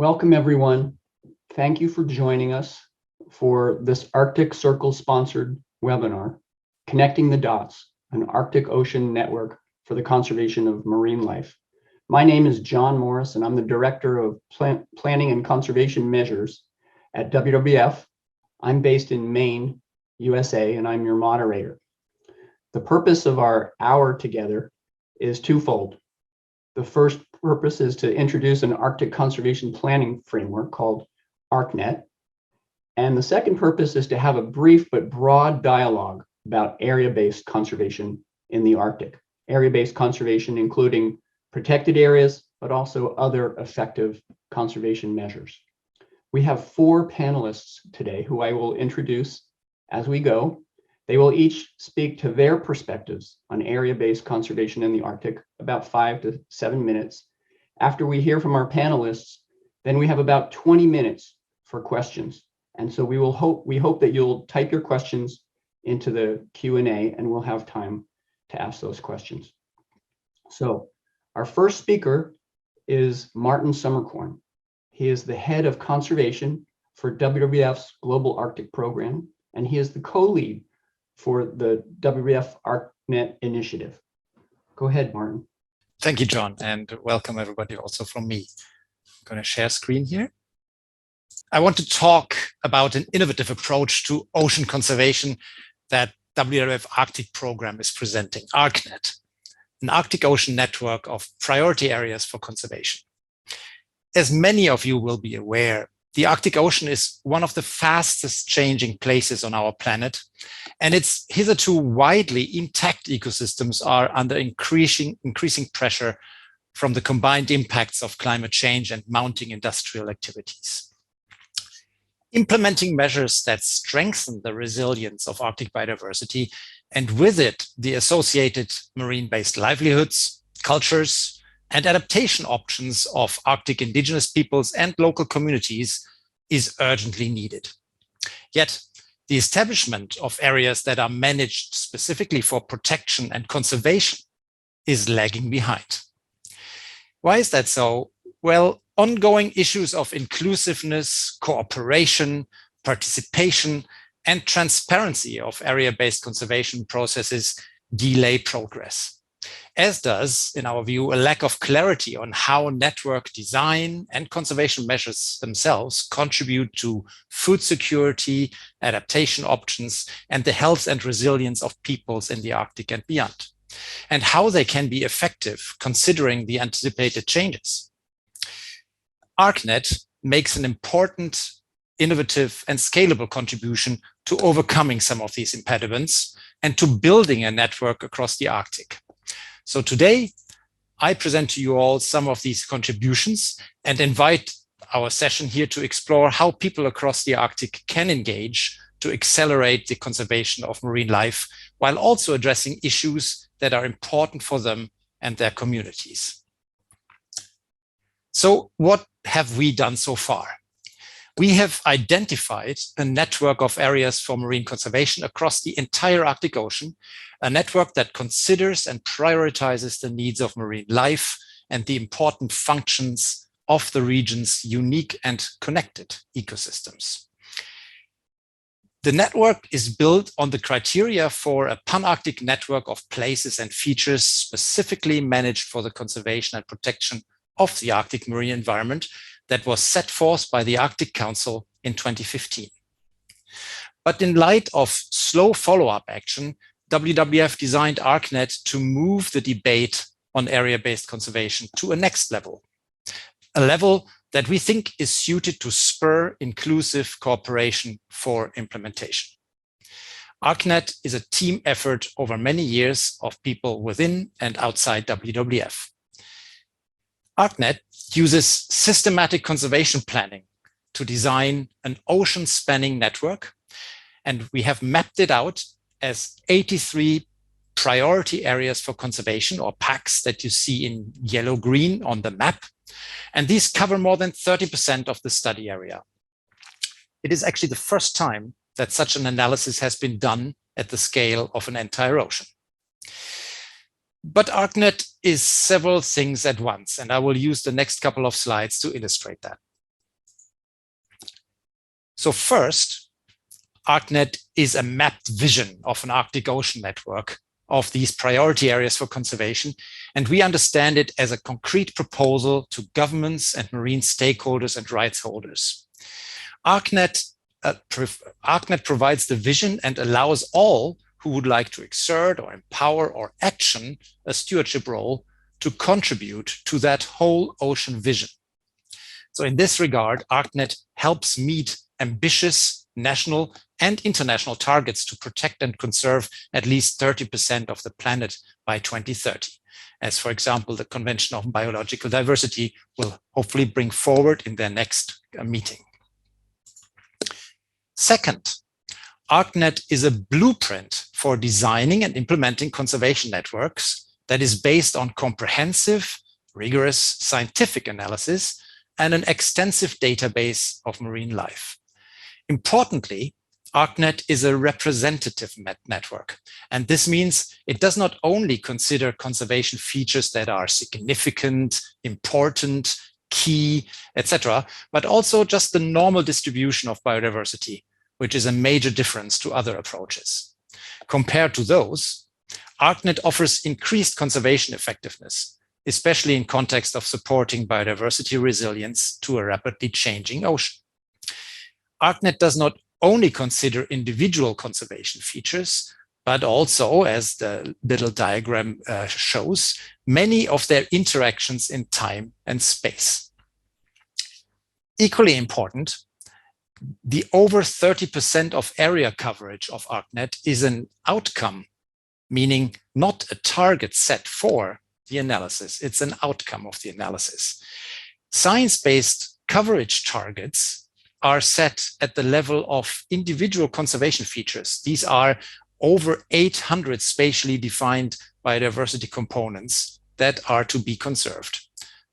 Welcome, everyone. Thank you for joining us for this Arctic Circle sponsored webinar, Connecting the Dots, an Arctic Ocean Network for the Conservation of Marine Life. My name is John Morris, and I'm the Director of Planning and Conservation Measures at WWF. I'm based in Maine, USA, and I'm your moderator. The purpose of our hour together is twofold. The first purpose is to introduce an Arctic conservation planning framework called ArcNet. And the second purpose is to have a brief but broad dialogue about area-based conservation in the Arctic. Area-based conservation including protected areas, but also other effective conservation measures. We have 4 panelists today who I will introduce as we go. They will each speak to their perspectives on area-based conservation in the Arctic, about 5 to 7 minutes. After we hear from our panelists, then we have about 20 minutes for questions. And so we hope that you'll type your questions into the Q&A and we'll have time to ask those questions. So our first speaker is Martin Sommerkorn. He is the head of conservation for WWF's Global Arctic Program, and he is the co-lead for the WWF ArcNet initiative. Go ahead, Martin. Thank you, John, and welcome everybody also from me. I'm going to share screen here. I want to talk about an innovative approach to ocean conservation that WWF Arctic Programme is presenting, ArcNet, an Arctic Ocean network of priority areas for conservation. As many of you will be aware, the Arctic Ocean is one of the fastest changing places on our planet, and its hitherto widely intact ecosystems are under increasing pressure from the combined impacts of climate change and mounting industrial activities. Implementing measures that strengthen the resilience of Arctic biodiversity, and with it, the associated marine-based livelihoods, cultures, and adaptation options of Arctic indigenous peoples and local communities is urgently needed. Yet, the establishment of areas that are managed specifically for protection and conservation is lagging behind. Why is that so? Well, ongoing issues of inclusiveness, cooperation, participation, and transparency of area-based conservation processes delay progress, as does, in our view, a lack of clarity on how network design and conservation measures themselves contribute to food security, adaptation options, and the health and resilience of peoples in the Arctic and beyond, and how they can be effective considering the anticipated changes. ArcNet makes an important, innovative, and scalable contribution to overcoming some of these impediments and to building a network across the Arctic. So today, I present to you all some of these contributions and invite our session here to explore how people across the Arctic can engage to accelerate the conservation of marine life, while also addressing issues that are important for them and their communities. So what have we done so far? We have identified a network of areas for marine conservation across the entire Arctic Ocean, a network that considers and prioritizes the needs of marine life and the important functions of the region's unique and connected ecosystems. The network is built on the criteria for a pan-Arctic network of places and features specifically managed for the conservation and protection of the Arctic marine environment that was set forth by the Arctic Council in 2015. But in light of slow follow-up action, WWF designed ArcNet to move the debate on area-based conservation to a next level, a level that we think is suited to spur inclusive cooperation for implementation. ArcNet is a team effort over many years of people within and outside WWF. ArcNet uses systematic conservation planning to design an ocean-spanning network, and we have mapped it out as 83 priority areas for conservation, or PACs, that you see in yellow-green on the map, and these cover more than 30% of the study area. It is actually the first time that such an analysis has been done at the scale of an entire ocean. But ArcNet is several things at once, and I will use the next couple of slides to illustrate that. So first, ArcNet is a mapped vision of an Arctic Ocean network of these priority areas for conservation, and we understand it as a concrete proposal to governments and marine stakeholders and rights holders. ArcNet provides the vision and allows all who would like to exert or empower or action a stewardship role to contribute to that whole ocean vision. So in this regard, ArcNet helps meet ambitious national and international targets to protect and conserve at least 30% of the planet by 2030, as, for example, the Convention on Biological Diversity will hopefully bring forward in their next meeting. Second, ArcNet is a blueprint for designing and implementing conservation networks that is based on comprehensive, rigorous scientific analysis and an extensive database of marine life. Importantly, ArcNet is a representative network, and this means it does not only consider conservation features that are significant, important, key, etc., but also just the normal distribution of biodiversity, which is a major difference to other approaches. Compared to those, ArcNet offers increased conservation effectiveness, especially in context of supporting biodiversity resilience to a rapidly changing ocean. ArcNet does not only consider individual conservation features, but also, as the little diagram shows, many of their interactions in time and space. Equally important, the over 30% of area coverage of ArcNet is an outcome, meaning not a target set for the analysis. It's an outcome of the analysis. Science-based coverage targets are set at the level of individual conservation features. These are over 800 spatially defined biodiversity components that are to be conserved.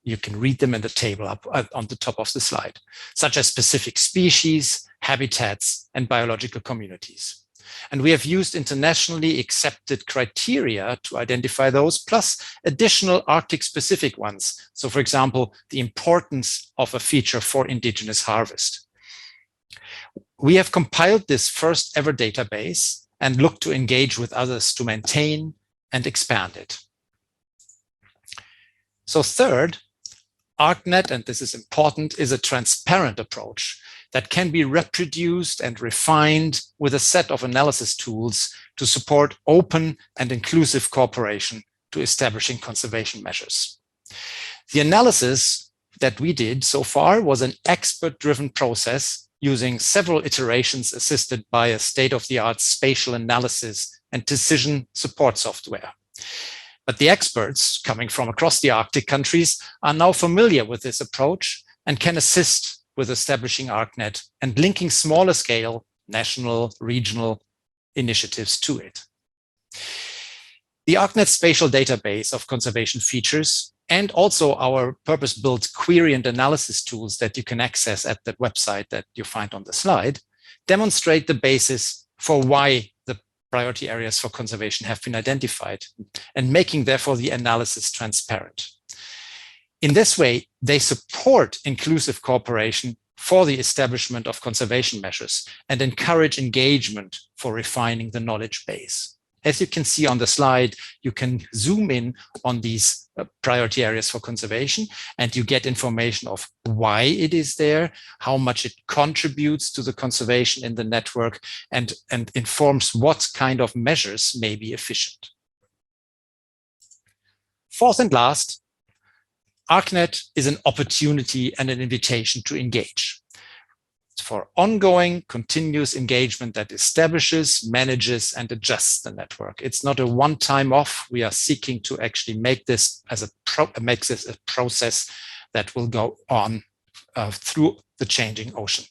You can read them in the table up on the top of the slide, such as specific species, habitats, and biological communities. And we have used internationally accepted criteria to identify those, plus additional Arctic-specific ones. So, for example, the importance of a feature for indigenous harvest. We have compiled this first ever database and look to engage with others to maintain and expand it. So third, ArcNet, and this is important, is a transparent approach that can be reproduced and refined with a set of analysis tools to support open and inclusive cooperation to establishing conservation measures. The analysis that we did so far was an expert-driven process using several iterations assisted by a state-of-the-art spatial analysis and decision support software. But the experts coming from across the Arctic countries are now familiar with this approach and can assist with establishing ArcNet and linking smaller scale national, regional initiatives to it. The ArcNet spatial database of conservation features and also our purpose-built query and analysis tools that you can access at that website that you find on the slide demonstrate the basis for why the priority areas for conservation have been identified and making therefore the analysis transparent. In this way, they support inclusive cooperation for the establishment of conservation measures and encourage engagement for refining the knowledge base. As you can see on the slide, you can zoom in on these priority areas for conservation, and you get information of why it is there, how much it contributes to the conservation in the network, and informs what kind of measures may be efficient. Fourth and last, ArcNet is an opportunity and an invitation to engage. For ongoing, continuous engagement that establishes, manages, and adjusts the network. It's not a one-time off. We are seeking to actually make this as a process that will go on through the changing ocean.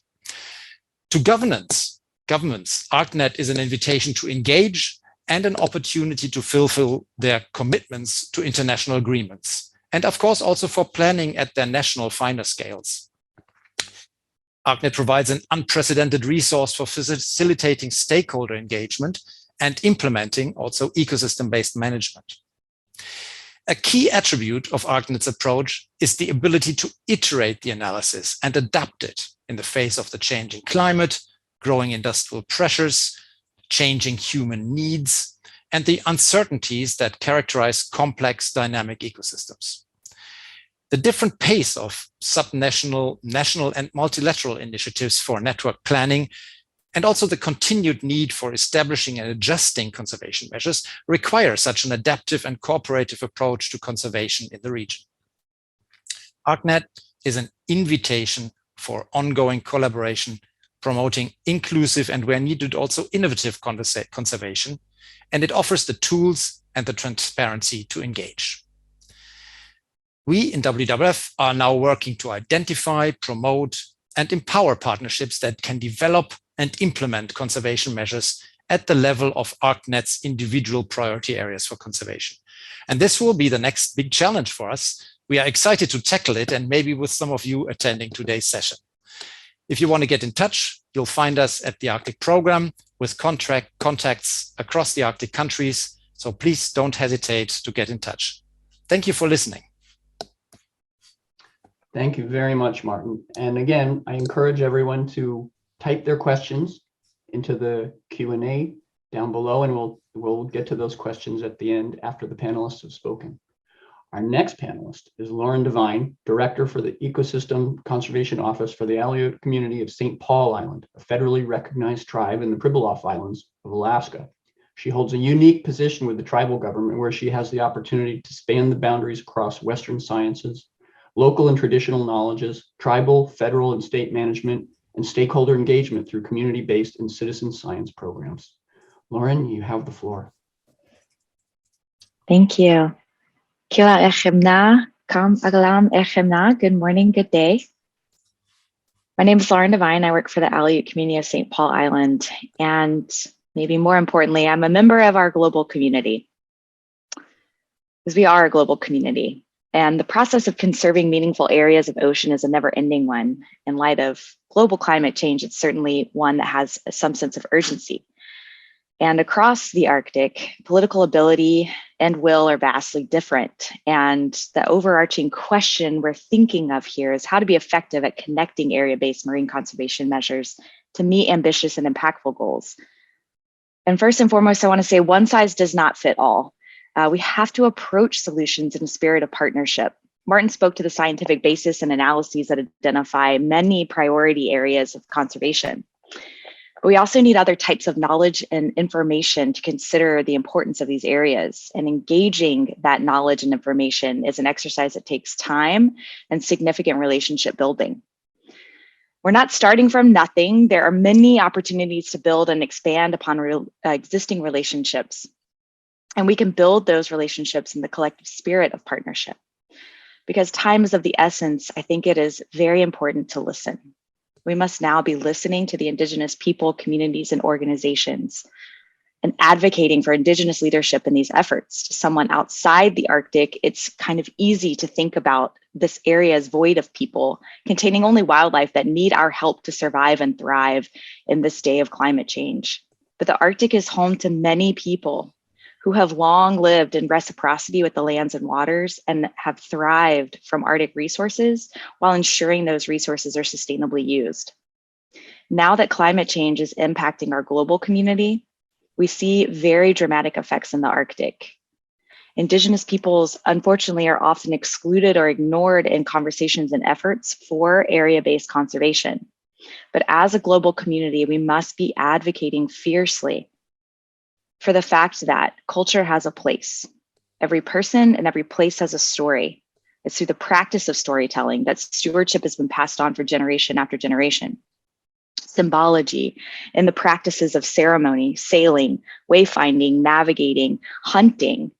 To governments, ArcNet is an invitation to engage and an opportunity to fulfill their commitments to international agreements. And of course, also for planning at their national finer scales. ArcNet provides an unprecedented resource for facilitating stakeholder engagement and implementing also ecosystem-based management. A key attribute of ArcNet's approach is the ability to iterate the analysis and adapt it in the face of the changing climate, growing industrial pressures, changing human needs, and the uncertainties that characterize complex dynamic ecosystems. The different pace of subnational, national, and multilateral initiatives for network planning, and also the continued need for establishing and adjusting conservation measures require such an adaptive and cooperative approach to conservation in the region. ArcNet is an invitation for ongoing collaboration, promoting inclusive and, where needed, also innovative conservation, and it offers the tools and the transparency to engage. We in WWF are now working to identify, promote, and empower partnerships that can develop and implement conservation measures at the level of ArcNet's individual priority areas for conservation. And this will be the next big challenge for us. We are excited to tackle it, and maybe with some of you attending today's session. If you want to get in touch, you'll find us at the Arctic Programme with contacts across the Arctic countries. So please don't hesitate to get in touch. Thank you for listening. Thank you very much, Martin. And again, I encourage everyone to type their questions into the Q&A down below, and we'll get to those questions at the end after the panelists have spoken. Our next panelist is Lauren Devine, Director for the Ecosystem Conservation Office for the Aleut community of St. Paul Island, a federally recognized tribe in the Pribilof Islands of Alaska. She holds a unique position with the tribal government, where she has the opportunity to span the boundaries across Western sciences, local and traditional knowledges, tribal, federal, and state management, and stakeholder engagement through community-based and citizen science programs. Lauren, you have the floor. Thank you. Kila echemna, kam agalam echemna. Good morning, good day. My name is Lauren Devine. I work for the Aleut community of St. Paul Island. And maybe more importantly, I'm a member of our global community, because we are a global community. And the process of conserving meaningful areas of ocean is a never-ending one. In light of global climate change, it's certainly one that has some sense of urgency. And across the Arctic, political ability and will are vastly different. And the overarching question we're thinking of here is how to be effective at connecting area-based marine conservation measures to meet ambitious and impactful goals. And first and foremost, I want to say one size does not fit all. We have to approach solutions in a spirit of partnership. Martin spoke to the scientific basis and analyses that identify many priority areas of conservation. But we also need other types of knowledge and information to consider the importance of these areas. And engaging that knowledge and information is an exercise that takes time and significant relationship building. We're not starting from nothing. There are many opportunities to build and expand upon existing relationships. And we can build those relationships in the collective spirit of partnership. Because time is of the essence, I think it is very important to listen. We must now be listening to the Indigenous people, communities, and organizations, and advocating for Indigenous leadership in these efforts. To someone outside the Arctic, it's kind of easy to think about this area as void of people, containing only wildlife that need our help to survive and thrive in this day of climate change. But the Arctic is home to many people who have long lived in reciprocity with the lands and waters and have thrived from Arctic resources while ensuring those resources are sustainably used. Now that climate change is impacting our global community, we see very dramatic effects in the Arctic. Indigenous peoples, unfortunately, are often excluded or ignored in conversations and efforts for area-based conservation. But as a global community, we must be advocating fiercely for the fact that culture has a place. Every person and every place has a story. It's through the practice of storytelling that stewardship has been passed on for generation after generation. Symbology and the practices of ceremony, sailing, wayfinding, navigating, hunting.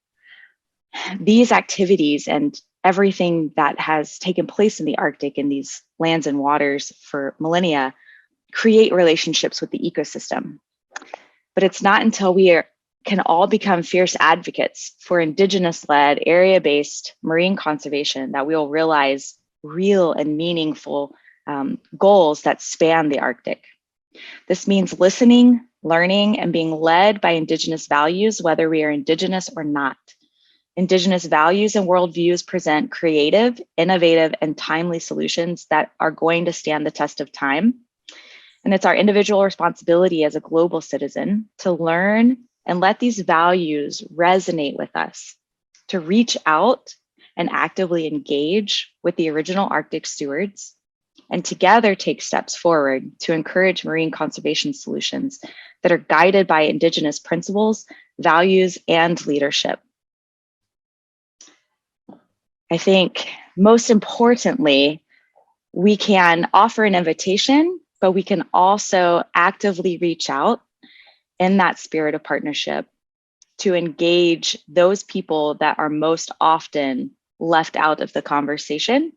These activities and everything that has taken place in the Arctic in these lands and waters for millennia create relationships with the ecosystem. But it's not until we can all become fierce advocates for Indigenous-led, area-based marine conservation that we will realize real and meaningful goals that span the Arctic. This means listening, learning, and being led by Indigenous values, whether we are Indigenous or not. Indigenous values and worldviews present creative, innovative, and timely solutions that are going to stand the test of time. And it's our individual responsibility as a global citizen to learn and let these values resonate with us, to reach out and actively engage with the original Arctic stewards, and together take steps forward to encourage marine conservation solutions that are guided by Indigenous principles, values, and leadership. I think most importantly, we can offer an invitation, but we can also actively reach out in that spirit of partnership to engage those people that are most often left out of the conversation,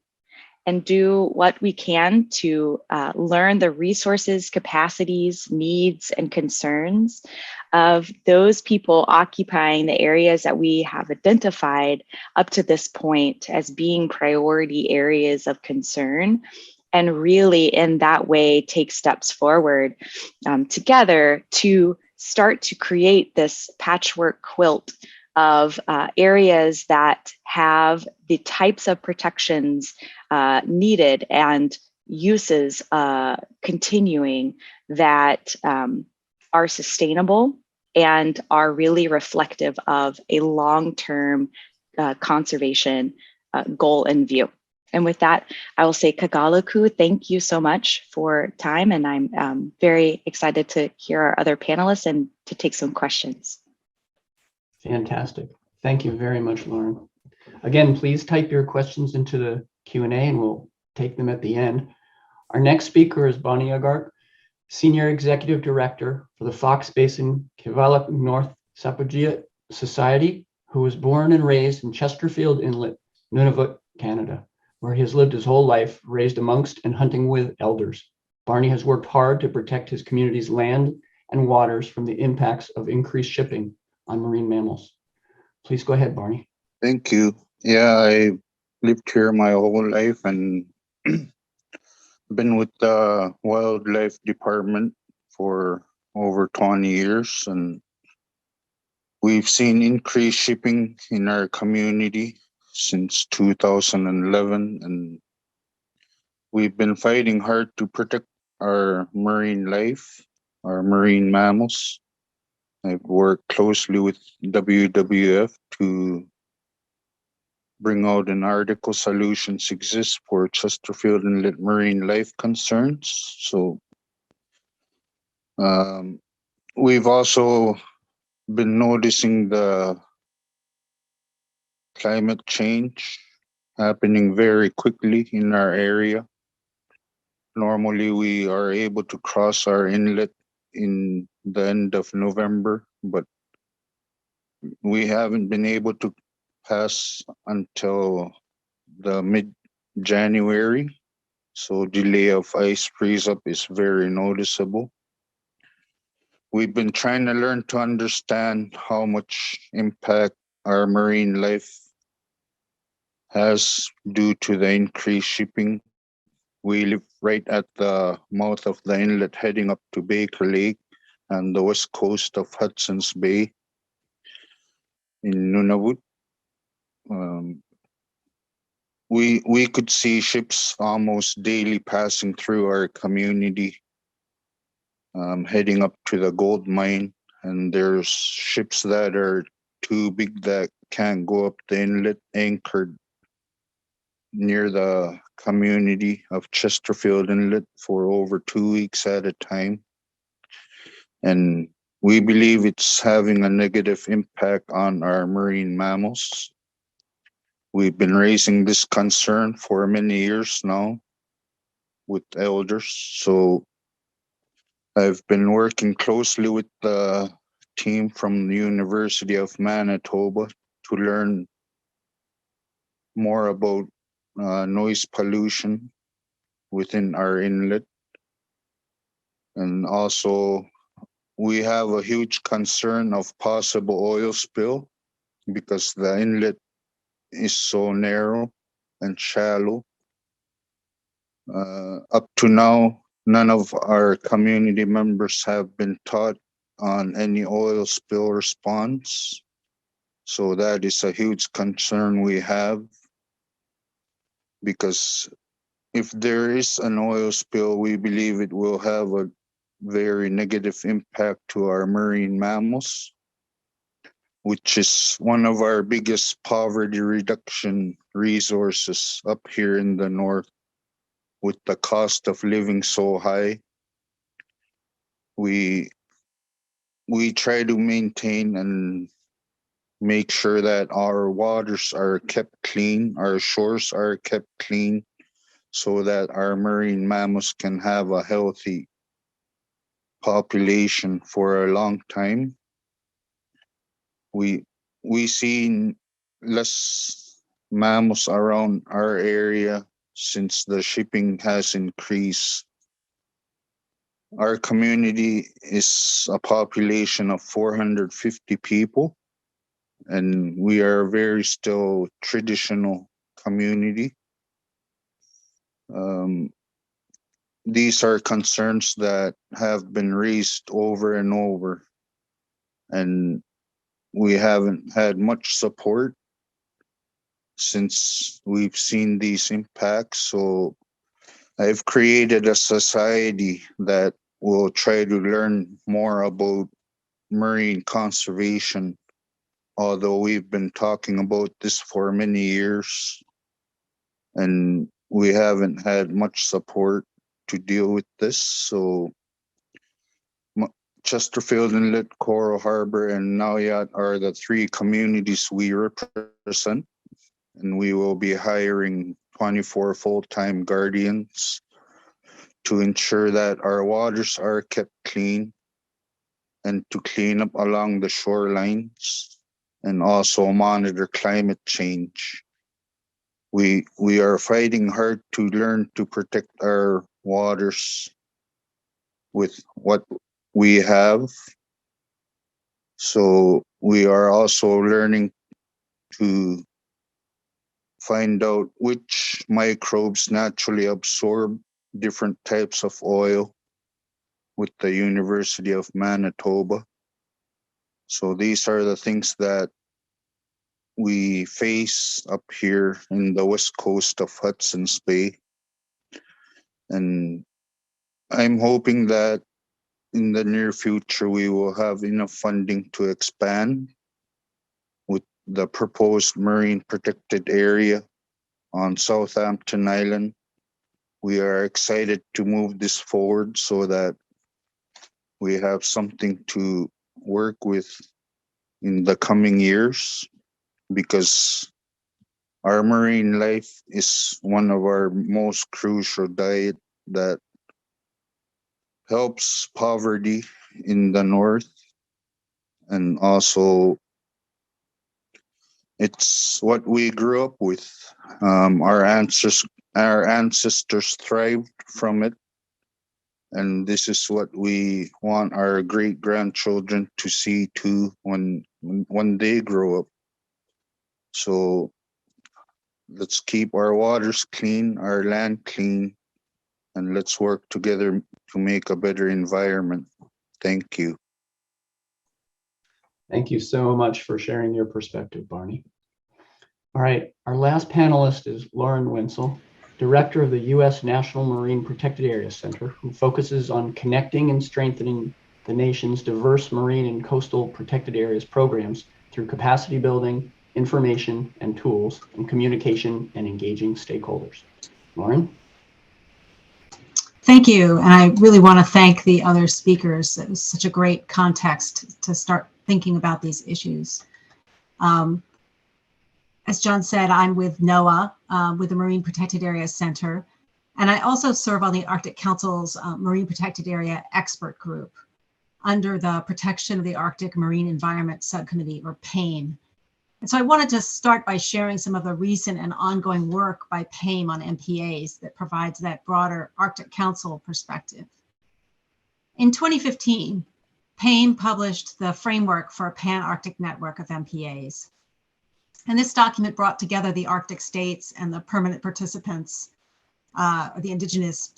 and do what we can to learn the resources, capacities, needs, and concerns of those people occupying the areas that we have identified up to this point as being priority areas of concern, and really in that way take steps forward together to start to create this patchwork quilt of areas that have the types of protections needed and uses continuing that are sustainable and are really reflective of a long-term conservation goal in view. And with that, I will say Kagalaku, thank you so much for time, and I'm very excited to hear our other panelists and to take some questions. Fantastic. Thank you very much, Lauren. Again, please type your questions into the Q&A and we'll take them at the end. Our next speaker is Bonnie Agark, Senior Executive Director for the Fox Basin Kivalliq North Sapojit Society, who was born and raised in Chesterfield Inlet, Nunavut, Canada, where he has lived his whole life, raised amongst and hunting with elders. Barney has worked hard to protect his community's land and waters from the impacts of increased shipping on marine mammals. Please go ahead, Barney. Thank you. Yeah, I lived here my whole life and been with the wildlife department for over 20 years, and we've seen increased shipping in our community since 2011, and we've been fighting hard to protect our marine life, our marine mammals. I've worked closely with WWF to bring out an article, Solutions Exist for Chesterfield Inlet Marine Life Concerns. So we've also been noticing the climate change happening very quickly in our area. Normally, we are able to cross our inlet in the end of November, but we haven't been able to pass until the mid-January. So delay of ice freeze up is very noticeable. We've been trying to learn to understand how much impact our marine life has due to the increased shipping. We live right at the mouth of the inlet heading up to Baker Lake and the west coast of Hudson's Bay in Nunavut. We could see ships almost daily passing through our community, heading up to the gold mine, and there's ships that are too big that can't go up the inlet, anchored near the community of Chesterfield Inlet for over 2 weeks at a time. And we believe it's having a negative impact on our marine mammals. We've been raising this concern for many years now with elders. So I've been working closely with the team from the University of Manitoba to learn more about noise pollution within our inlet. And also, we have a huge concern of possible oil spill because the inlet is so narrow and shallow. Up to now, none of our community members have been taught on any oil spill response. So that is a huge concern we have, because if there is an oil spill, we believe it will have a very negative impact to our marine mammals, which is one of our biggest poverty reduction resources up here in the north. With the cost of living so high, we try to maintain and make sure that our waters are kept clean, our shores are kept clean, so that our marine mammals can have a healthy population for a long time. We see less mammals around our area since the shipping has increased. Our community is a population of 450 people, and we are a very still traditional community. These are concerns that have been raised over and over, and we haven't had much support since we've seen these impacts. So I've created a society that will try to learn more about marine conservation, although we've been talking about this for many years and we haven't had much support to deal with this. So Chesterfield Inlet, Coral Harbor, and Nauyat are the three communities we represent, and we will be hiring 24 full-time guardians to ensure that our waters are kept clean and to clean up along the shorelines and also monitor climate change. We are fighting hard to learn to protect our waters with what we have. So we are also learning to find out which microbes naturally absorb different types of oil with the University of Manitoba. So these are the things that we face up here in the west coast of Hudson's Bay. And I'm hoping that in the near future, we will have enough funding to expand with the proposed marine protected area on Southampton Island. We are excited to move this forward so that we have something to work with in the coming years, because our marine life is one of our most crucial diet that helps poverty in the north, and also it's what we grew up with. Our ancestors thrived from it, and this is what we want our great grandchildren to see too when they grow up. So let's keep our waters clean, our land clean, and let's work together to make a better environment. Thank you. Thank you so much for sharing your perspective, Barney. All right, our last panelist is Lauren Winsel, Director of the U.S. National Marine Protected Area Center, who focuses on connecting and strengthening the nation's diverse marine and coastal protected areas programs through capacity building, information and tools, and communication and engaging stakeholders. Lauren? Thank you. And I really want to thank the other speakers. It was such a great context to start thinking about these issues. As John said, I'm with NOAA, with the Marine Protected Area Center, and I also serve on the Arctic Council's Marine Protected Area Expert Group under the Protection of the Arctic Marine Environment Subcommittee, or PAIN. And so I wanted to start by sharing some of the recent and ongoing work by PAIN on MPAs that provides that broader Arctic Council perspective. In 2015, PAIN published the framework for a pan-Arctic network of MPAs. And this document brought together the Arctic states and the permanent participants, or the indigenous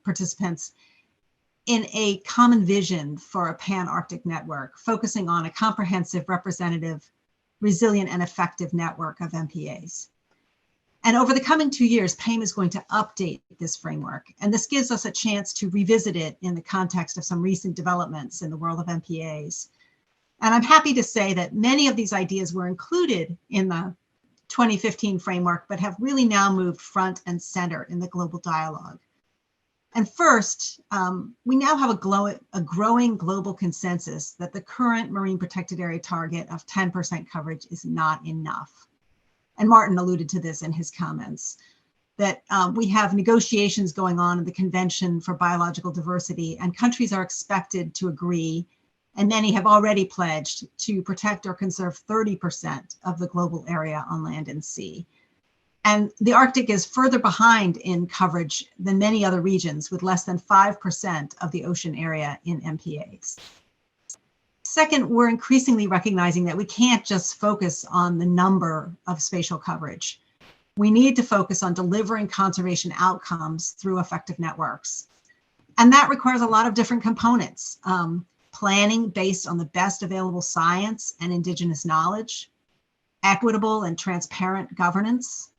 participants, in a common vision for a pan-Arctic network, focusing on a comprehensive, representative, resilient and effective network of MPAs. And over the coming 2 years, PAIM is going to update this framework. And this gives us a chance to revisit it in the context of some recent developments in the world of MPAs. And I'm happy to say that many of these ideas were included in the 2015 framework, but have really now moved front and center in the global dialogue. And first, we now have a growing global consensus that the current marine protected area target of 10% coverage is not enough. And Martin alluded to this in his comments, that we have negotiations going on in the Convention for Biological Diversity, and countries are expected to agree, and many have already pledged to protect or conserve 30% of the global area on land and sea. And the Arctic is further behind in coverage than many other regions, with less than 5% of the ocean area in MPAs. Second, we're increasingly recognizing that we can't just focus on the number of spatial coverage. We need to focus on delivering conservation outcomes through effective networks. And that requires a lot of different components. Planning based on the best available science and indigenous knowledge, equitable and transparent governance,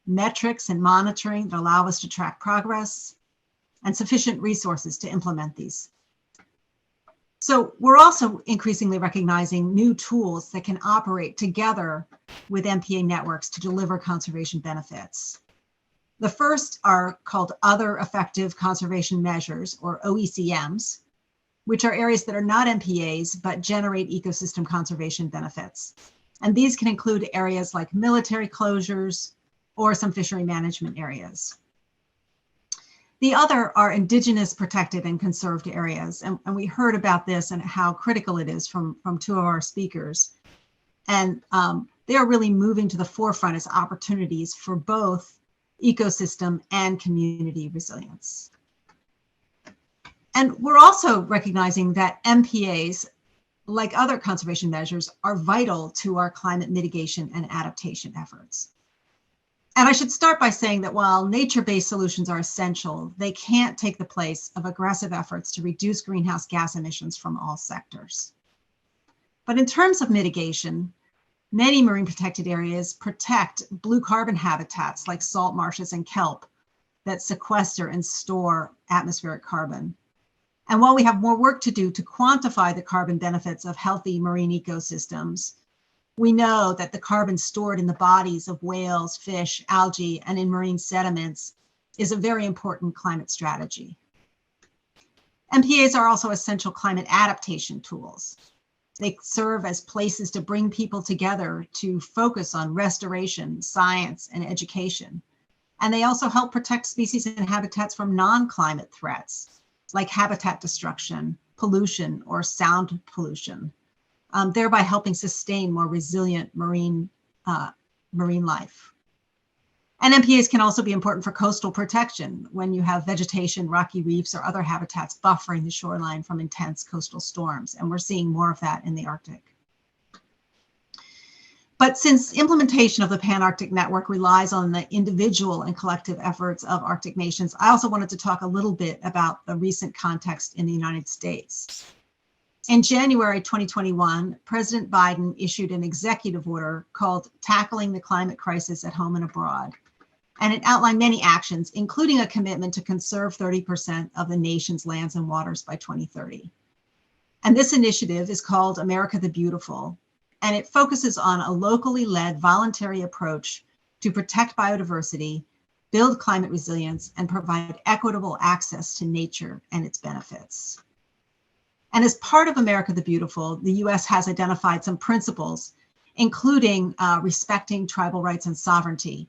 metrics and monitoring that allow us to track progress, and sufficient resources to implement these. So we're also increasingly recognizing new tools that can operate together with MPA networks to deliver conservation benefits. The first are called Other Effective Conservation Measures, or OECMs, which are areas that are not MPAs, but generate ecosystem conservation benefits. And these can include areas like military closures or some fishery management areas. The other are indigenous protected and conserved areas. And we heard about this and how critical it is from two of our speakers. And they are really moving to the forefront as opportunities for both ecosystem and community resilience. And we're also recognizing that MPAs, like other conservation measures, are vital to our climate mitigation and adaptation efforts. And I should start by saying that while nature-based solutions are essential, they can't take the place of aggressive efforts to reduce greenhouse gas emissions from all sectors. But in terms of mitigation, many marine protected areas protect blue carbon habitats like salt marshes and kelp that sequester and store atmospheric carbon. And while we have more work to do to quantify the carbon benefits of healthy marine ecosystems, we know that the carbon stored in the bodies of whales, fish, algae, and in marine sediments is a very important climate strategy. MPAs are also essential climate adaptation tools. They serve as places to bring people together to focus on restoration, science, and education. And they also help protect species and habitats from non-climate threats, like habitat destruction, pollution, or sound pollution, thereby helping sustain more resilient marine life. And MPAs can also be important for coastal protection when you have vegetation, rocky reefs, or other habitats buffering the shoreline from intense coastal storms. And we're seeing more of that in the Arctic. But since implementation of the Pan-Arctic Network relies on the individual and collective efforts of Arctic nations, I also wanted to talk a little bit about the recent context in the United States. In January 2021, President Biden issued an executive order called Tackling the Climate Crisis at Home and Abroad. And it outlined many actions, including a commitment to conserve 30% of the nation's lands and waters by 2030. And this initiative is called America the Beautiful. And it focuses on a locally led voluntary approach to protect biodiversity, build climate resilience, and provide equitable access to nature and its benefits. And as part of America the Beautiful, the US has identified some principles, including respecting tribal rights and sovereignty.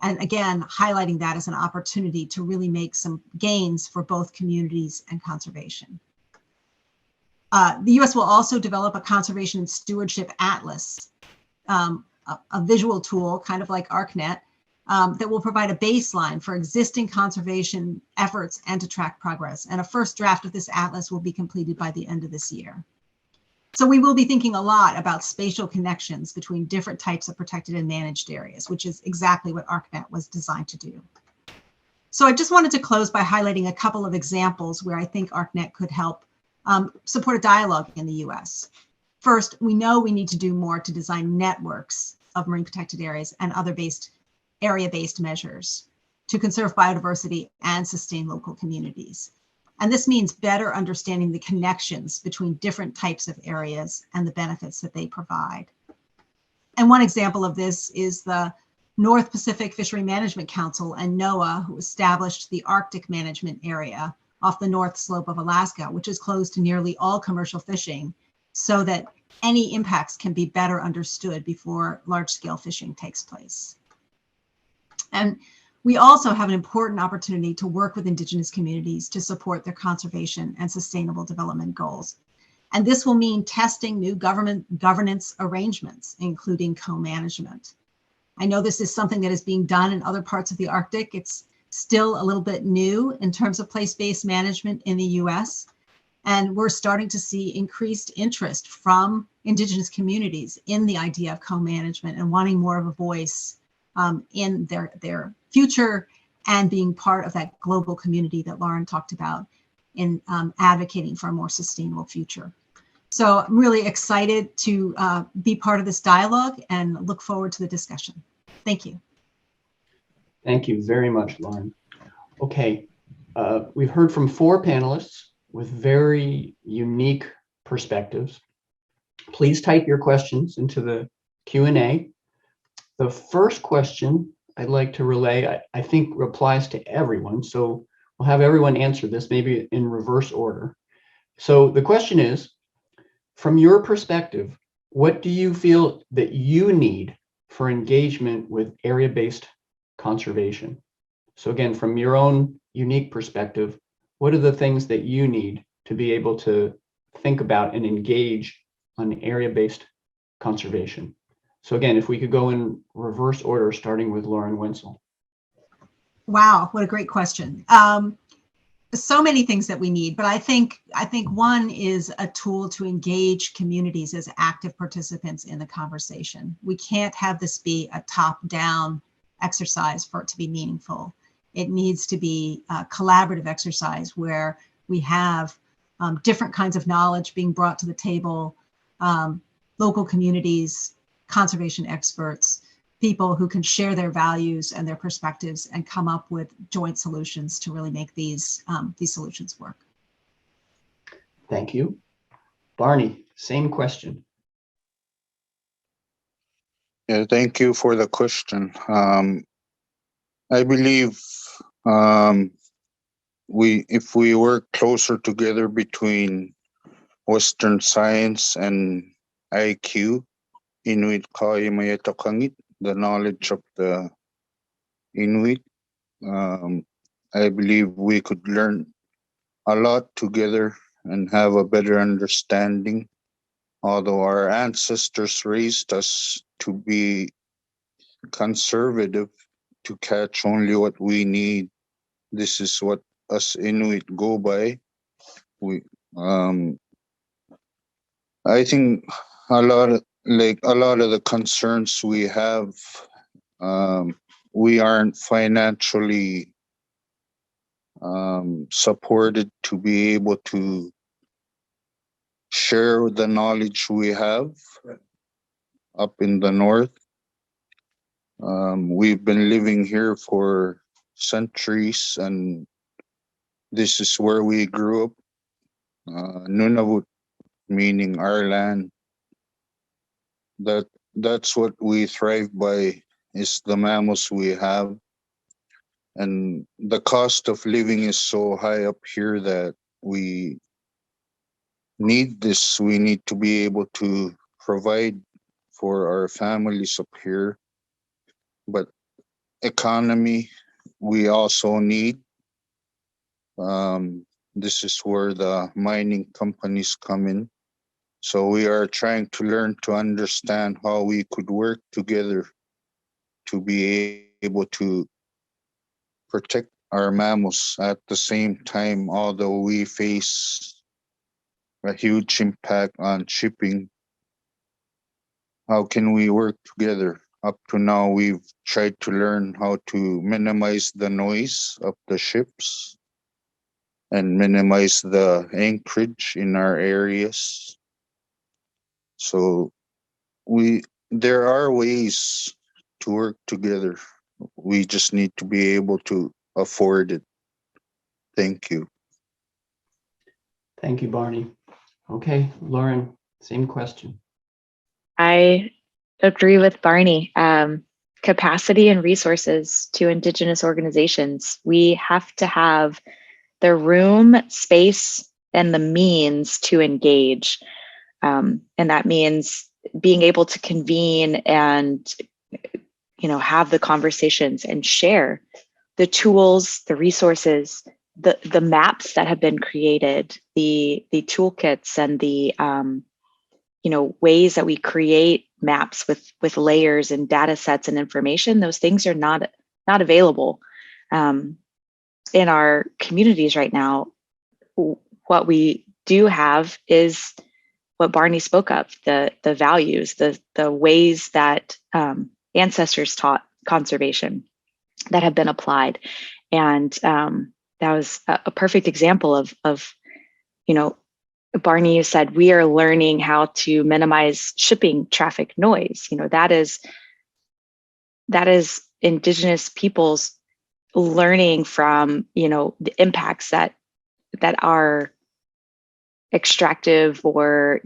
And again, highlighting that as an opportunity to really make some gains for both communities and conservation. The US will also develop a conservation and stewardship atlas, a visual tool, kind of like ArcNet, that will provide a baseline for existing conservation efforts and to track progress. And a first draft of this atlas will be completed by the end of this year. So we will be thinking a lot about spatial connections between different types of protected and managed areas, which is exactly what ArcNet was designed to do. So I just wanted to close by highlighting a couple of examples where I think ArcNet could help support a dialogue in the US. First, we know we need to do more to design networks of marine protected areas and other area-based measures to conserve biodiversity and sustain local communities. And this means better understanding the connections between different types of areas and the benefits that they provide. And one example of this is the North Pacific Fishery Management Council and NOAA, who established the Arctic Management Area off the north slope of Alaska, which is closed to nearly all commercial fishing, so that any impacts can be better understood before large-scale fishing takes place. And we also have an important opportunity to work with Indigenous communities to support their conservation and sustainable development goals. And this will mean testing new governance arrangements, including co-management. I know this is something that is being done in other parts of the Arctic. It's still a little bit new in terms of place-based management in the US. And we're starting to see increased interest from Indigenous communities in the idea of co-management and wanting more of a voice in their future and being part of that global community that Lauren talked about in advocating for a more sustainable future. So I'm really excited to be part of this dialogue and look forward to the discussion. Thank you. Thank you very much, Lauren. Okay, we've heard from 4 panelists with very unique perspectives. Please type your questions into the Q&A. The first question I'd like to relay, I think applies to everyone. So we'll have everyone answer this, maybe in reverse order. So the question is, from your perspective, what do you feel that you need for engagement with area-based conservation? So again, from your own unique perspective, what are the things that you need to be able to think about and engage on area-based conservation? So again, if we could go in reverse order, starting with Lauren Winsel. Wow, what a great question. So many things that we need, but I think one is a tool to engage communities as active participants in the conversation. We can't have this be a top-down exercise for it to be meaningful. It needs to be a collaborative exercise where we have different kinds of knowledge being brought to the table, local communities, conservation experts, people who can share their values and their perspectives and come up with joint solutions to really make these solutions work. Thank you. Barney, same question. Yeah, thank you for the question. I believe if we work closer together between Western science and IQ, Inuit Kaimayatokangit, the knowledge of the Inuit, I believe we could learn a lot together and have a better understanding. Although our ancestors raised us to be conservative, to catch only what we need. This is what us Inuit go by. I think a lot of the concerns we have, we aren't financially supported to be able to share the knowledge we have up in the north. We've been living here for centuries, and this is where we grew up. Nunavut, meaning our land. That's what we thrive by, is the mammals we have. And the cost of living is so high up here that we need this. We need to be able to provide for our families up here. But economy, we also need. This is where the mining companies come in. So we are trying to learn to understand how we could work together to be able to protect our mammals at the same time, although we face a huge impact on shipping. How can we work together? Up to now, we've tried to learn how to minimize the noise of the ships and minimize the anchorage in our areas. So there are ways to work together. We just need to be able to afford it. Thank you. Thank you, Barney. Okay, Lauren, same question. I agree with Barney. Capacity and resources to Indigenous organizations. We have to have the room, space, and the means to engage. And that means being able to convene and have the conversations and share the tools, the resources, the maps that have been created, the toolkits, and the ways that we create maps with layers and data sets and information. Those things are not available in our communities right now. What we do have is what Barney spoke of, the values, the ways that ancestors taught conservation that have been applied. And that was a perfect example of Barney, you said we are learning how to minimize shipping traffic noise. That is Indigenous peoples learning from the impacts that are extractive or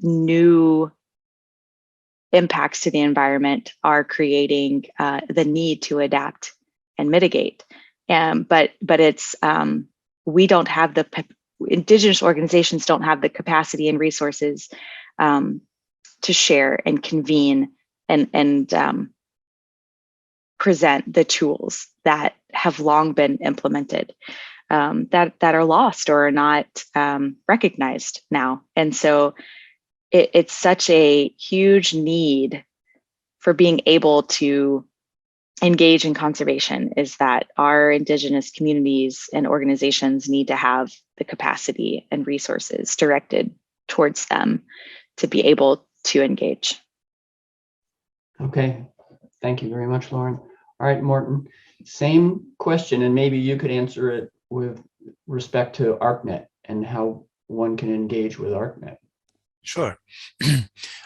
new impacts to the environment are creating the need to adapt and mitigate. But it's we don't have Indigenous organizations don't have the capacity and resources to share and convene and present the tools that have long been implemented that are lost or are not recognized now. And so it's such a huge need for being able to engage in conservation, is that our Indigenous communities and organizations need to have the capacity and resources directed towards them to be able to engage. Okay, thank you very much, Lauren. All right, Morton, same question, and maybe you could answer it with respect to ArcNet and how one can engage with ArcNet. Sure.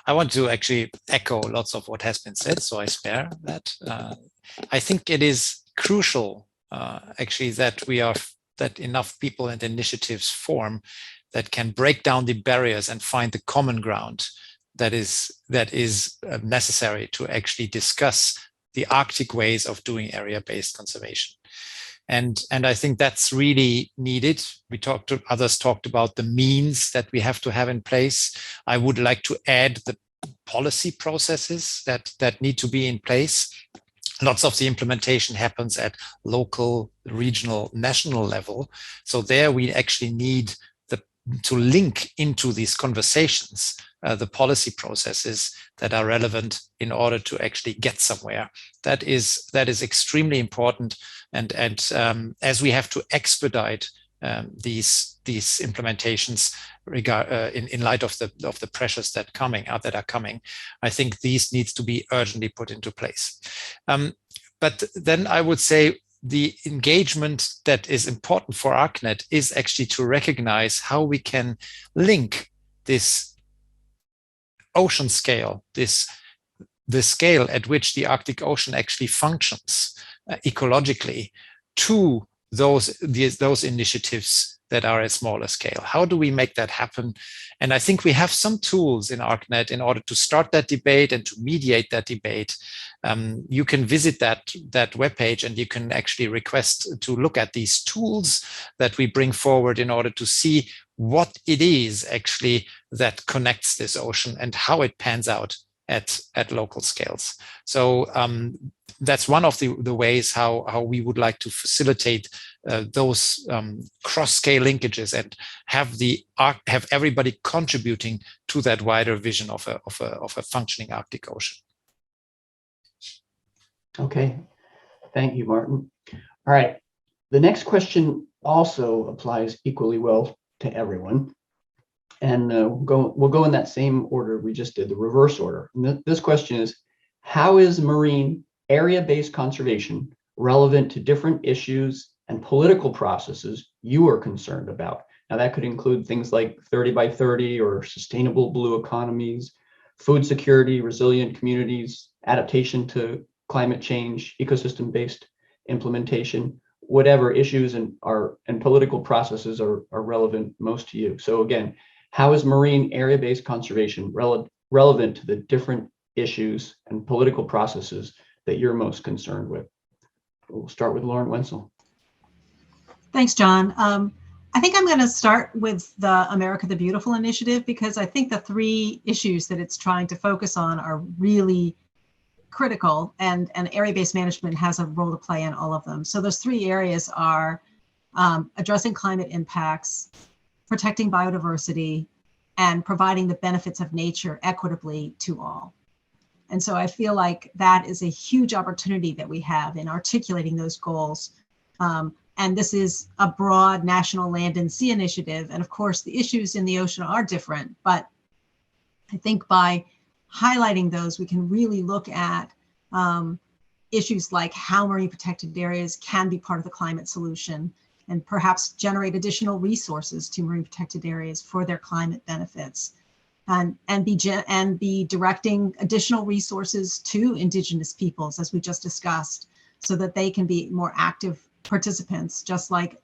I want to actually echo lots of what has been said, so I spare that. I think it is crucial, actually, that that enough people and initiatives form that can break down the barriers and find the common ground that is necessary to actually discuss the Arctic ways of doing area-based conservation. And I think that's really needed. Others talked about the means that we have to have in place. I would like to add the policy processes that need to be in place. Lots of the implementation happens at local, regional, national level. So there we actually need to link into these conversations the policy processes that are relevant in order to actually get somewhere. That is extremely important. And as we have to expedite these implementations in light of the pressures that are coming, I think these needs to be urgently put into place. But then I would say the engagement that is important for ArcNet is actually to recognize how we can link this ocean scale, the scale at which the Arctic Ocean actually functions ecologically, to those initiatives that are at smaller scale. How do we make that happen? And I think we have some tools in ArcNet in order to start that debate and to mediate that debate. You can visit that webpage and you can actually request to look at these tools that we bring forward in order to see what it is actually that connects this ocean and how it pans out at local scales. So that's one of the ways how we would like to facilitate those cross-scale linkages and have everybody contributing to that wider vision of a functioning Arctic Ocean. Okay, thank you, Martin. All right, the next question also applies equally well to everyone. And we'll go in that same order we just did, the reverse order. And this question is, how is marine area-based conservation relevant to different issues and political processes you are concerned about? Now that could include things like 30 by 30 or sustainable blue economies, food security, resilient communities, adaptation to climate change, ecosystem-based implementation, whatever issues and political processes are relevant most to you. So again, how is marine area-based conservation relevant to the different issues and political processes that you're most concerned with? We'll start with Lauren Winsel. Thanks, John. I think I'm going to start with the America the Beautiful initiative, because I think the three issues that it's trying to focus on are really critical, and area-based management has a role to play in all of them. So those three areas are addressing climate impacts, protecting biodiversity, and providing the benefits of nature equitably to all. And so I feel like that is a huge opportunity that we have in articulating those goals. And this is a broad national land and sea initiative. And of course, the issues in the ocean are different, but I think by highlighting those, we can really look at issues like how marine protected areas can be part of the climate solution, and perhaps generate additional resources to marine protected areas for their climate benefits, and be directing additional resources to Indigenous peoples, as we just discussed, so that they can be more active participants, just like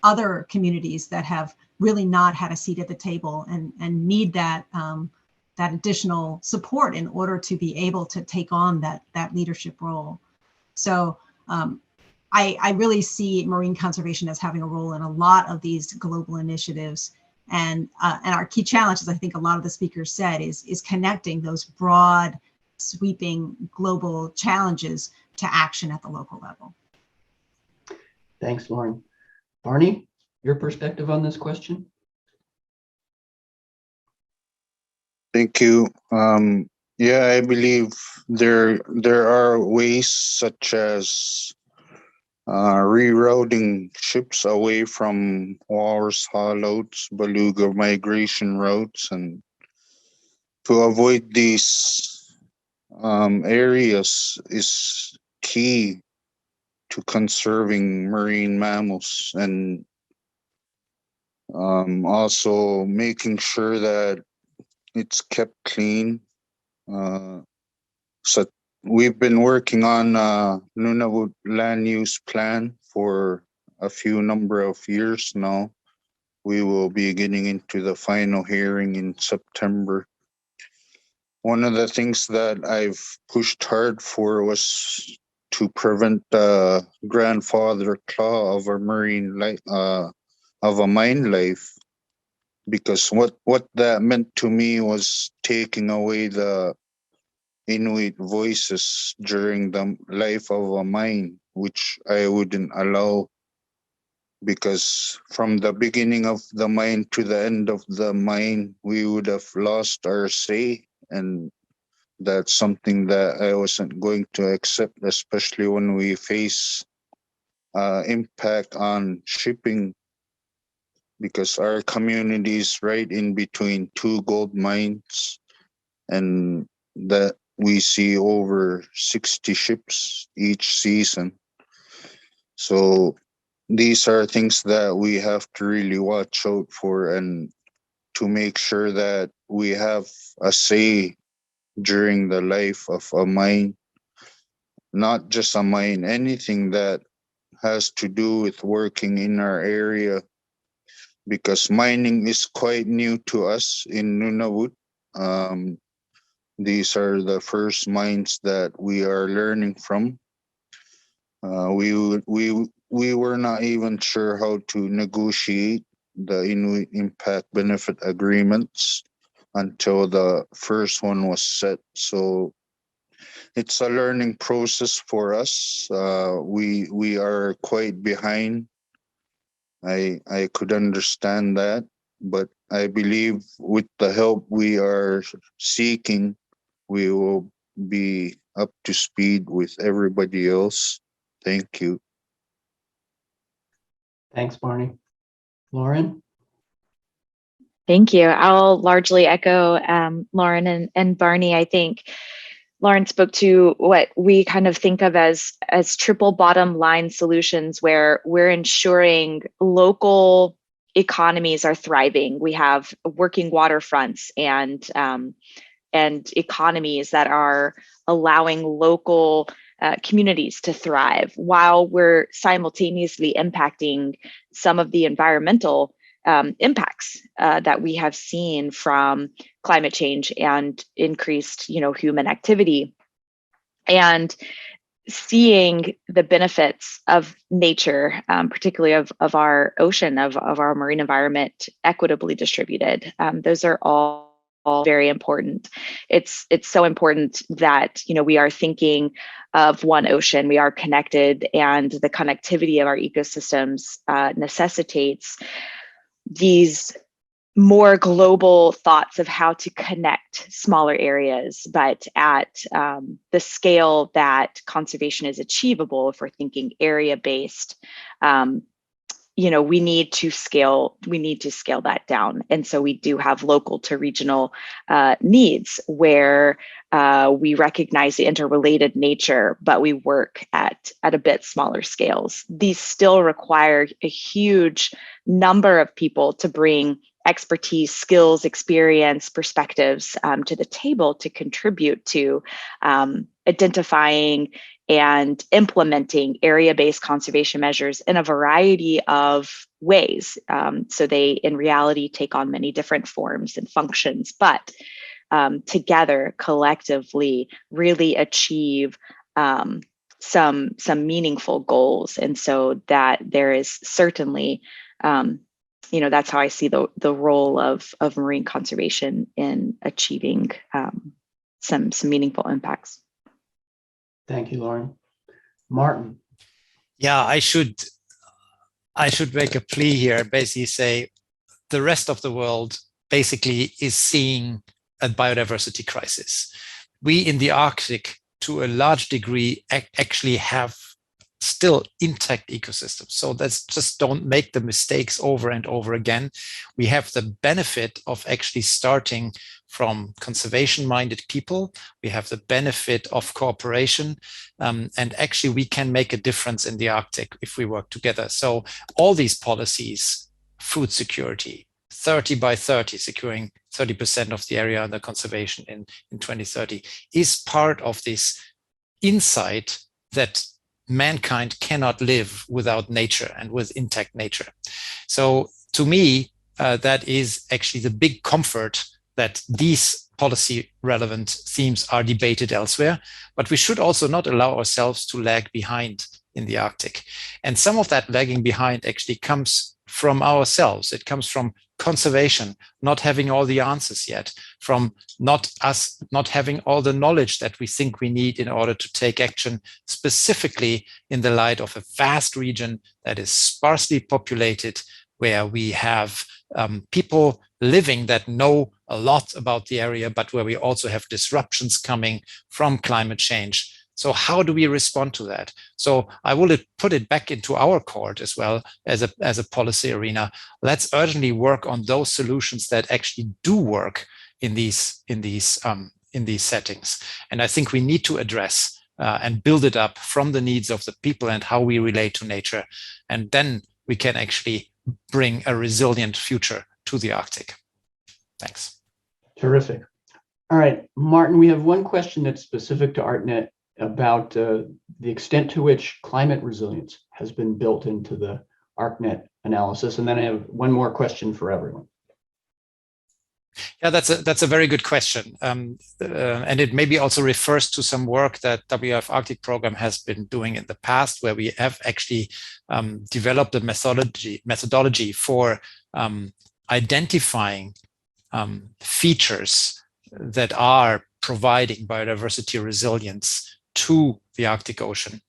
other communities that have really not had a seat at the table and need that additional support in order to be able to take on that leadership role. So I really see marine conservation as having a role in a lot of these global initiatives. And our key challenge, as I think a lot of the speakers said, is connecting those broad, sweeping global challenges to action at the local level. Thanks, Lauren. Barney, your perspective on this question? Thank you. Yeah, I believe there are ways such as rerouting ships away from walrus haulouts, beluga migration routes, and to avoid these areas is key to conserving marine mammals, and also making sure that it's kept clean. So we've been working on Nunavut land use plan for a few number of years now. We will be getting into the final hearing in September. One of the things that I've pushed hard for was to prevent the grandfather claw of a marine life, of a mine life, because what that meant to me was taking away the Inuit voices during the life of a mine, which I wouldn't allow, because from the beginning of the mine to the end of the mine, we would have lost our say, and that's something that I wasn't going to accept, especially when we face impact on shipping, because our community is right in between two gold mines, and that we see over 60 ships each season. So these are things that we have to really watch out for, and to make sure that we have a say during the life of a mine. Not just a mine, anything that has to do with working in our area, because mining is quite new to us in Nunavut. These are the first mines that we are learning from. We were not even sure how to negotiate the Inuit impact benefit agreements until the first one was set. So it's a learning process for us. We are quite behind. I could understand that, but I believe with the help we are seeking, we will be up to speed with everybody else. Thank you. Thanks, Barney. Lauren? Thank you. I'll largely echo Lauren and Barney. I think Lauren spoke to what we kind of think of as triple bottom line solutions, where we're ensuring local economies are thriving. We have working waterfronts and and economies that are allowing local communities to thrive while we're simultaneously impacting some of the environmental impacts that we have seen from climate change and increased, human activity. And seeing the benefits of nature, particularly of our ocean, of our marine environment, equitably distributed. Those are all very important. It's so important that we are thinking of one ocean, we are connected, and the connectivity of our ecosystems necessitates these more global thoughts of how to connect smaller areas, but at the scale that conservation is achievable. If we're thinking area-based, we need to scale that down. And so we do have local to regional needs where we recognize the interrelated nature, but we work at a bit smaller scales. These still require a huge number of people to bring expertise, skills, experience, perspectives to the table to contribute to identifying and implementing area-based conservation measures in a variety of ways. So they, in reality, take on many different forms and functions, but together, collectively, really achieve some meaningful goals. And so that there is certainly that's how I see the role of marine conservation in achieving some meaningful impacts. Thank you, Lauren. Martin. Yeah, I should make a plea here, basically say the rest of the world basically is seeing a biodiversity crisis. We in the Arctic, to a large degree, actually have still intact ecosystems. So let's just don't make the mistakes over and over again. We have the benefit of actually starting from conservation-minded people. We have the benefit of cooperation, and actually we can make a difference in the Arctic if we work together. So all these policies, food security, 30 by 30, securing 30% of the area under conservation in 2030, is part of this insight that mankind cannot live without nature and with intact nature. So to me, that is actually the big comfort that these policy relevant themes are debated elsewhere, but we should also not allow ourselves to lag behind in the Arctic. And some of that lagging behind actually comes from ourselves. It comes from conservation, not having all the answers yet, from not having all the knowledge that we think we need in order to take action, specifically in the light of a vast region that is sparsely populated, where we have people living that know a lot about the area, but where we also have disruptions coming from climate change. So how do we respond to that? So I will put it back into our court as well as a policy arena. Let's urgently work on those solutions that actually do work in these settings. And I think we need to address and build it up from the needs of the people and how we relate to nature. And then we can actually bring a resilient future to the Arctic. Thanks. Terrific. All right, Martin, we have one question that's specific to ArcNet about the extent to which climate resilience has been built into the ArcNet analysis. And then I have one more question for everyone. Yeah, that's a very good question. And it maybe also refers to some work that WWF Arctic Programme has been doing in the past, where we have actually developed a methodology for identifying features that are providing biodiversity resilience to the Arctic Ocean.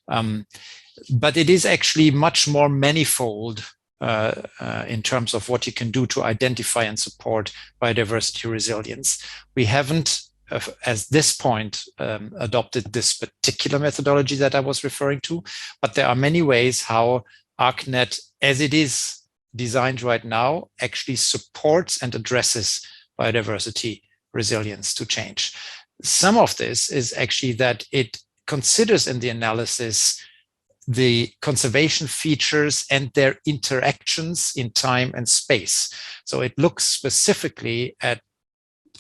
But it is actually much more manifold in terms of what you can do to identify and support biodiversity resilience. We haven't, at this point, adopted this particular methodology that I was referring to, but there are many ways how ArcNet, as it is designed right now, actually supports and addresses biodiversity resilience to change. Some of this is actually that it considers in the analysis the conservation features and their interactions in time and space. So it looks specifically at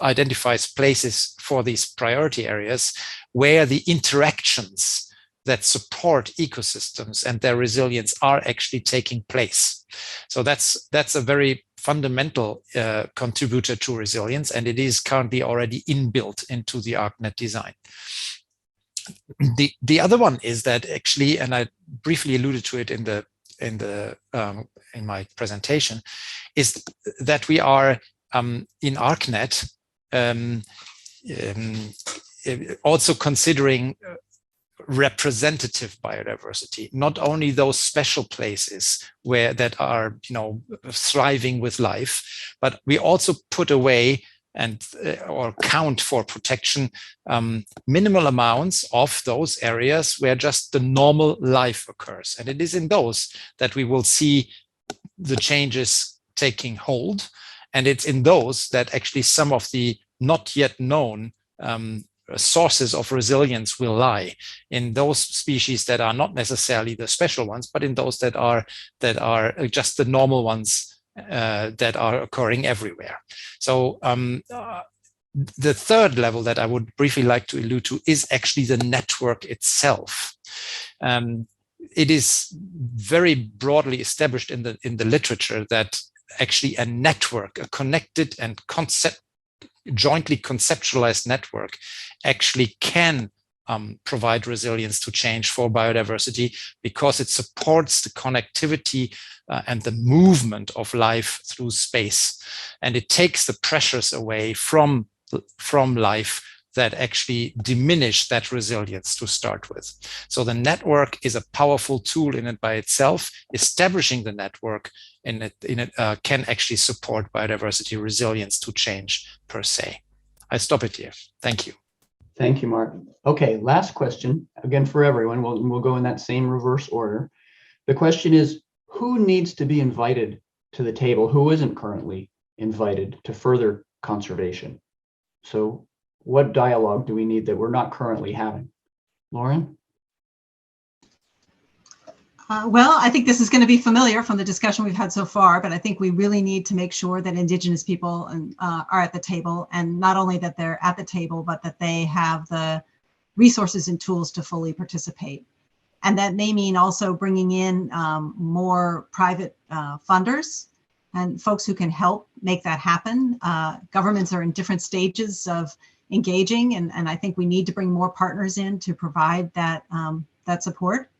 identifies places for these priority areas where the interactions that support ecosystems and their resilience are actually taking place. So that's a very fundamental contributor to resilience, and it is currently already inbuilt into the ArcNet design. The other one is that actually, and I briefly alluded to it in my presentation, is that we are in ArcNet also considering representative biodiversity, not only those special places that are, thriving with life, but we also put away and or count for protection minimal amounts of those areas where just the normal life occurs. And it is in those that we will see the changes taking hold. And it's in those that actually some of the not yet known sources of resilience will lie, in those species that are not necessarily the special ones, but in those that are just the normal ones that are occurring everywhere. So the third level that I would briefly like to allude to is actually the network itself. It is very broadly established in the literature that actually a network, a connected and jointly conceptualized network, actually can provide resilience to change for biodiversity, because it supports the connectivity and the movement of life through space, and it takes the pressures away from life that actually diminish that resilience to start with. So the network is a powerful tool in it by itself. Establishing the network in it can actually support biodiversity resilience to change per se. I stop it here. Thank you. Thank you, Martin. Okay, last question, again for everyone. We'll go in that same reverse order. The question is, who needs to be invited to the table? Who isn't currently invited to further conservation? So what dialogue do we need that we're not currently having? Lauren? Well, I think this is going to be familiar from the discussion we've had so far, but I think we really need to make sure that Indigenous people are at the table, and not only that they're at the table, but that they have the resources and tools to fully participate. And that may mean also bringing in more private funders and folks who can help make that happen. Governments are in different stages of engaging, and I think we need to bring more partners in to provide that, that support.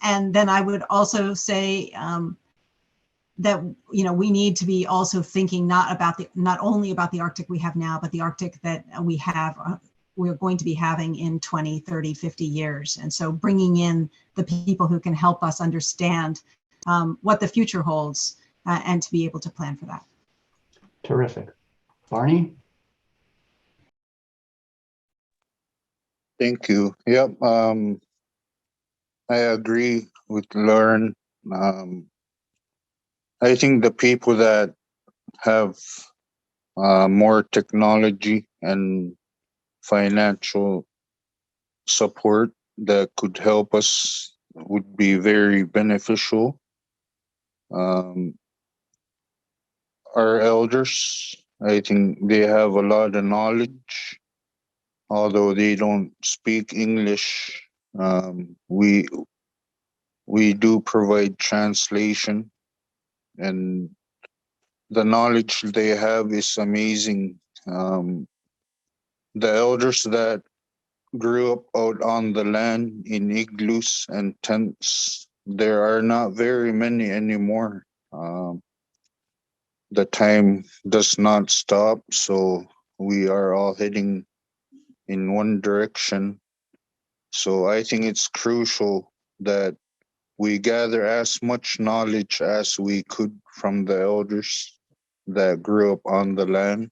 And then I would also say that we need to be also thinking not only about the Arctic we have now, but the Arctic that we're going to be having in 20, 30, 50 years. And so bringing in the people who can help us understand what the future holds and to be able to plan for that. Terrific. Barney? Thank you. Yep. I agree with Lauren. I think the people that have more technology and financial support that could help us would be very beneficial. Our elders, I think they have a lot of knowledge, although they don't speak English. We do provide translation, and the knowledge they have is amazing. The elders that grew up out on the land in igloos and tents, there are not very many anymore. The time does not stop, so we are all heading in one direction. So I think it's crucial that we gather as much knowledge as we could from the elders that grew up on the land.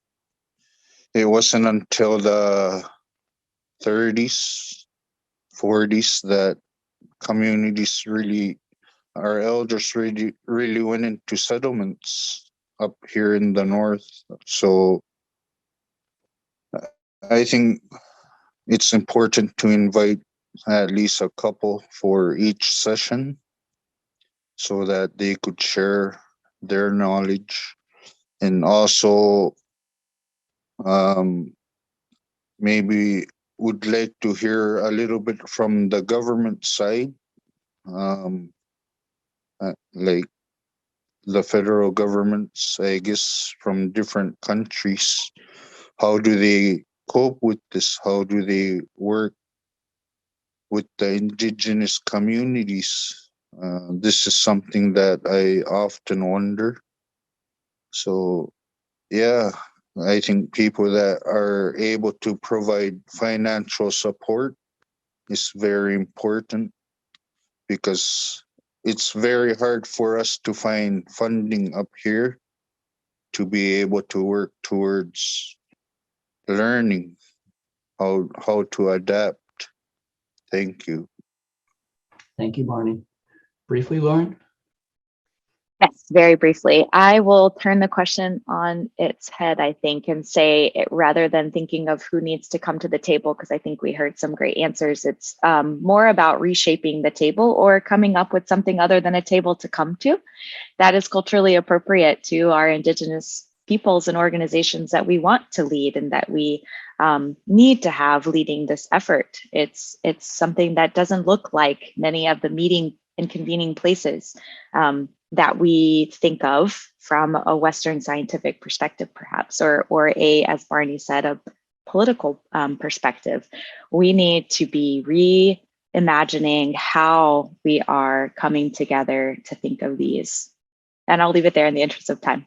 It wasn't until the 30s, 40s that communities our elders really went into settlements up here in the north. So I think it's important to invite at least a couple for each session so that they could share their knowledge. And also, Maybe would like to hear a little bit from the government side, like the federal governments, I guess, from different countries. How do they cope with this? How do they work with the indigenous communities? This is something that I often wonder. So, yeah, I think people that are able to provide financial support is very important, because it's very hard for us to find funding up here to be able to work towards learning how to adapt. Thank you. Thank you, Barney. Briefly, Lauren? Yes, very briefly. I will turn the question on its head, I think, and say rather than thinking of who needs to come to the table, because I think we heard some great answers, it's more about reshaping the table or coming up with something other than a table to come to that is culturally appropriate to our Indigenous peoples and organizations that we want to lead and that we need to have leading this effort. It's something that doesn't look like many of the meeting and convening places that we think of from a Western scientific perspective, perhaps, or a, as Barney said, a political perspective. We need to be reimagining how we are coming together to think of these. And I'll leave it there in the interest of time.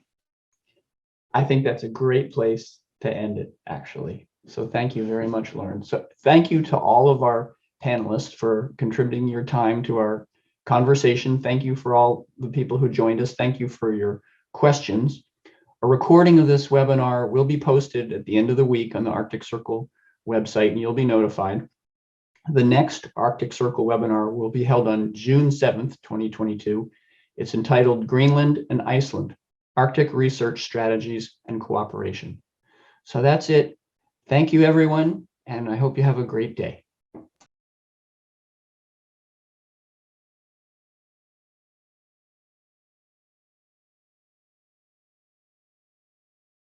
I think that's a great place to end it, actually. So thank you very much, Lauren. So thank you to all of our panelists for contributing your time to our conversation. Thank you for all the people who joined us. Thank you for your questions. A recording of this webinar will be posted at the end of the week on the Arctic Circle website, and you'll be notified. The next Arctic Circle webinar will be held on June 7th, 2022. It's entitled Greenland and Iceland, Arctic Research Strategies and Cooperation. So that's it. Thank you, everyone, and I hope you have a great day.